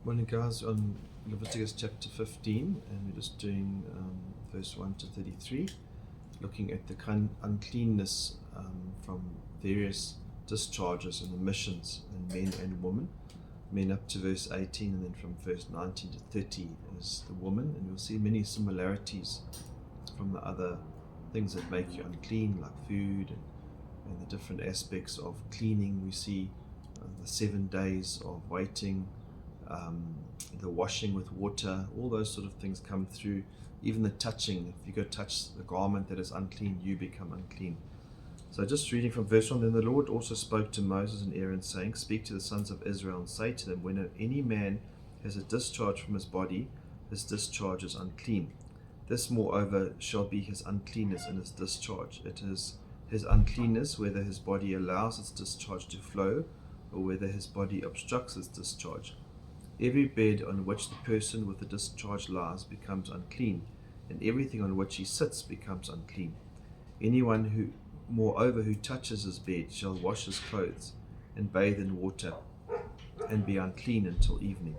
Morning, guys, on Leviticus chapter 15, and we're just doing verse 1 to 33, looking at the uncleanness from various discharges and emissions in men and women. Men up to verse 18, and then from verse 19 to 30 is the woman, and you'll see many similarities from the other things that make you unclean, like food and the different aspects of cleaning. We see the 7 days of waiting, the washing with water, all those sort of things come through. Even the touching, if you go touch the garment that is unclean, you become unclean. So just reading from verse 1, then the Lord also spoke to Moses and Aaron, saying, Speak to the sons of Israel and say to them, when any man has a discharge from his body, his discharge is unclean. This moreover shall be his uncleanness in his discharge. It is his uncleanness whether his body allows its discharge to flow, or whether his body obstructs its discharge. Every bed on which the person with the discharge lies becomes unclean, and everything on which he sits becomes unclean. Anyone who touches his bed shall wash his clothes and bathe in water and be unclean until evening.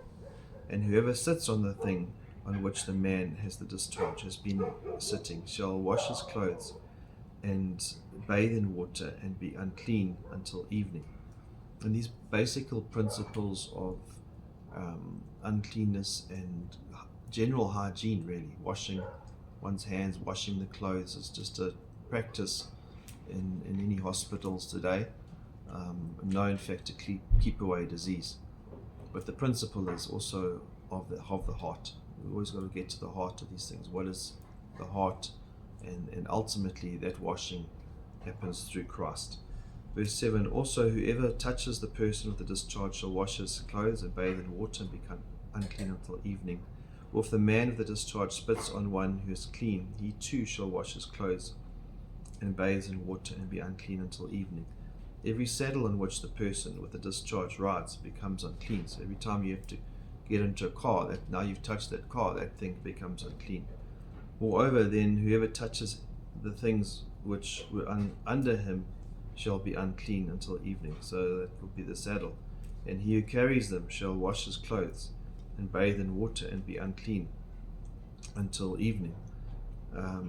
And whoever sits on the thing on which the man has the discharge has been sitting shall wash his clothes and bathe in water and be unclean until evening. And these basic principles of uncleanness and general hygiene, really, washing one's hands, washing the clothes, is just a practice in any hospitals today, known in fact to keep away disease. But the principle is also of the heart. We've always got to get to the heart of these things. What is the heart? And ultimately that washing happens through Christ. Verse 7, also whoever touches the person with the discharge shall wash his clothes and bathe in water and become unclean until evening. Or if the man with the discharge spits on one who is clean, he too shall wash his clothes and bathe in water and be unclean until evening. Every saddle on which the person with the discharge rides becomes unclean. So every time you have to get into a car, that now you've touched that car, that thing becomes unclean. Moreover, then whoever touches the things which were under him shall be unclean until evening. So that will be the saddle. And he who carries them shall wash his clothes and bathe in water and be unclean until evening.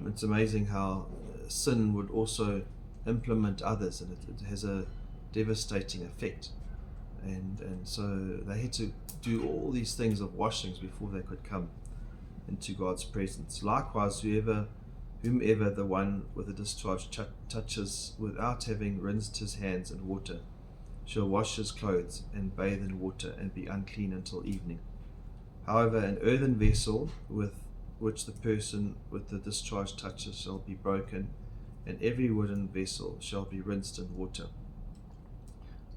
It's amazing how sin would also implement others, and it has a devastating effect. And so they had to do all these things of washings before they could come into God's presence. Likewise, whomever the one with a discharge touches without having rinsed his hands in water shall wash his clothes and bathe in water and be unclean until evening. However, an earthen vessel with which the person with the discharge touches shall be broken, and every wooden vessel shall be rinsed in water.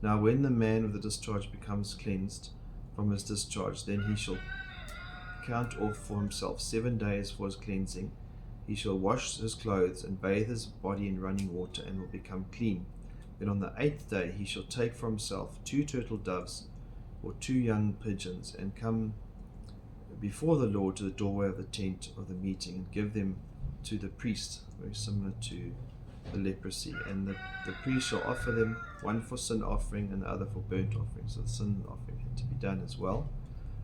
Now when the man with the discharge becomes cleansed from his discharge, then he shall count off for himself 7 days for his cleansing. He shall wash his clothes and bathe his body in running water and will become clean. Then on the 8th day he shall take for himself 2 turtle doves or 2 young pigeons and come before the Lord to the doorway of the tent of the meeting and give them to the priest, very similar to the leprosy. And the priest shall offer them, one for sin offering and the other for burnt offering. So the sin offering had to be done as well.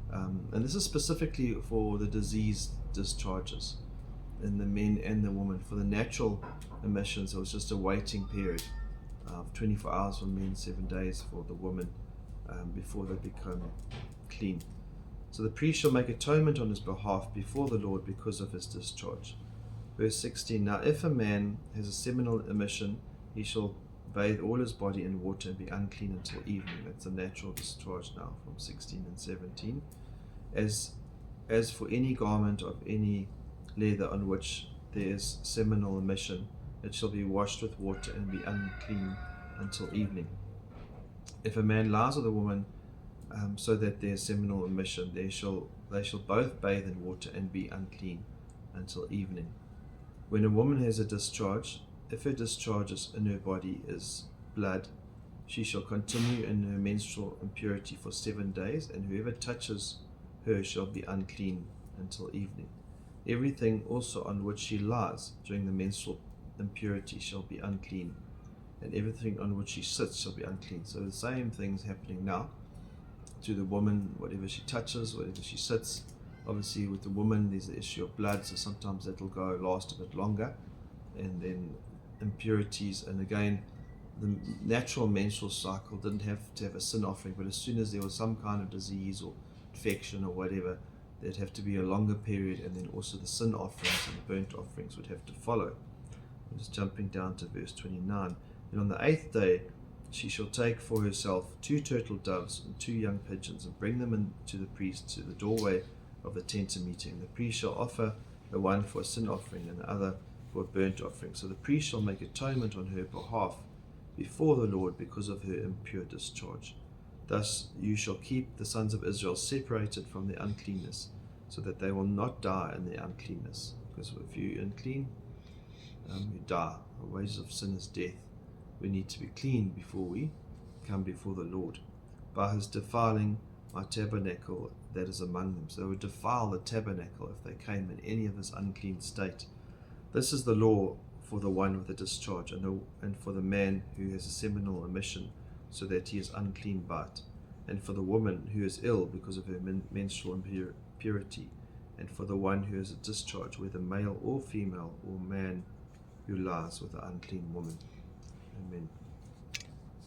And this is specifically for the disease discharges in the men and the women. For the natural emissions, it was just a waiting period of 24 hours for men, 7 days for the women, before they become clean. So the priest shall make atonement on his behalf before the Lord because of his discharge. Verse 16, now if a man has a seminal emission, he shall bathe all his body in water and be unclean until evening. That's a natural discharge now from 16 and 17. As for any garment of any leather on which there is seminal emission, it shall be washed with water and be unclean until evening. If a man lies with a woman so that there is seminal emission, they shall both bathe in water and be unclean until evening. When a woman has a discharge, if her discharge in her body is blood, she shall continue in her menstrual impurity for 7 days, and whoever touches her shall be unclean until evening. Everything also on which she lies during the menstrual impurity shall be unclean, and everything on which she sits shall be unclean. So the same thing's happening now. to the woman, whatever she touches, whatever she sits. Obviously with the woman there's the issue of blood, so sometimes that'll last a bit longer, and then impurities. And again, the natural menstrual cycle didn't have to have a sin offering, but as soon as there was some kind of disease or infection or whatever, there'd have to be a longer period, and then also the sin offerings and the burnt offerings would have to follow. I'm just jumping down to verse 29. And on the 8th day she shall take for herself 2 turtle doves and 2 young pigeons, and bring them in to the priest to the doorway of the tent of meeting. The priest shall offer the one for a sin offering and the other for a burnt offering. So the priest shall make atonement on her behalf before the Lord because of her impure discharge. Thus you shall keep the sons of Israel separated from their uncleanness, so that they will not die in their uncleanness. Because if you're unclean, you die. The wages of sin is death. We need to be clean before we come before the Lord. By his defiling my tabernacle that is among them. So they would defile the tabernacle if they came in any of this unclean state. This is the law for the one with a discharge, and for the man who has a seminal emission, so that he is unclean by it, and for the woman who is ill because of her menstrual impurity, and for the one who has a discharge, whether male or female, or man who lies with an unclean woman. Amen.